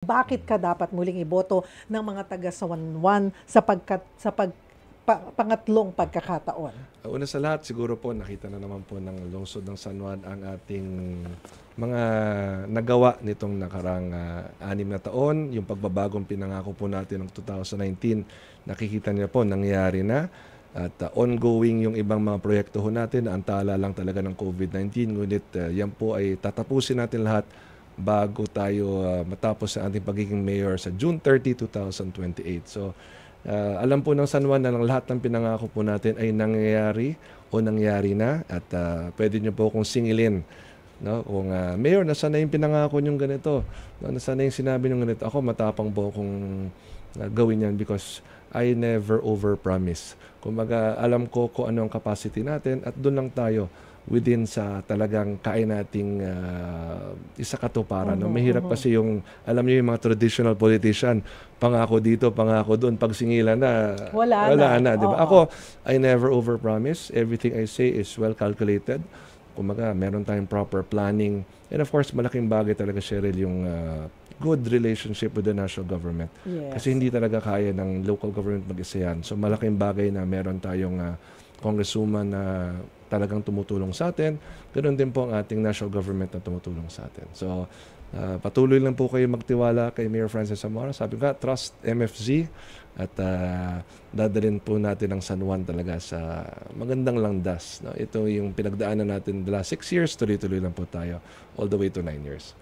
Bakit ka dapat muling iboto ng mga taga Sawanwan pangatlong pagkakataon? Una sa lahat, siguro po nakita na naman po ng lungsod ng San Juan ang ating mga nagawa nitong nakarang 6 na taon. Yung pagbabagong pinangako po natin ng 2019, nakikita niyo po nangyari na. At ongoing yung ibang mga proyekto ho natin na antala lang talaga ng COVID-19. Ngunit yan po ay tatapusin natin lahat bago tayo matapos sa ating pagiging mayor sa June 30, 2028. So, alam po ng San Juan na lahat ng pinangako po natin ay nangyayari o nangyari na at pwede nyo po kung singilin. No? Kung mayor, nasaan na yung pinangako nyong ganito? No? Nasaan na yung sinabi nyong ganito? Ako matapang po kung gawin yan because I never overpromise. Kumbaga, alam ko kung ano ang capacity natin at doon lang tayo within sa talagang kain nating isa katuparan. No? Mahirap kasi yung, alam niyo yung mga traditional politician, pangako dito, pangako doon, pag singilan na, Wala na. Diba? Ako, I never overpromise. Everything I say is well calculated. Kumbaga, meron tayong proper planning. And of course, malaking bagay talaga, Cheryl, yung good relationship with the national government. Yes. Kasi hindi talaga kaya ng local government mag-isa yan. So malaking bagay na meron tayong congresswoman na talagang tumutulong sa atin. Ganoon din po ang ating national government na tumutulong sa atin. So patuloy lang po kayo magtiwala kay Mayor Francis Zamora. Sabi nga, trust MFZ at dadalhin po natin ang San Juan talaga sa magandang landas. No? Ito yung pinagdaanan natin the last 6 years, tuloy-tuloy lang po tayo all the way to 9 years.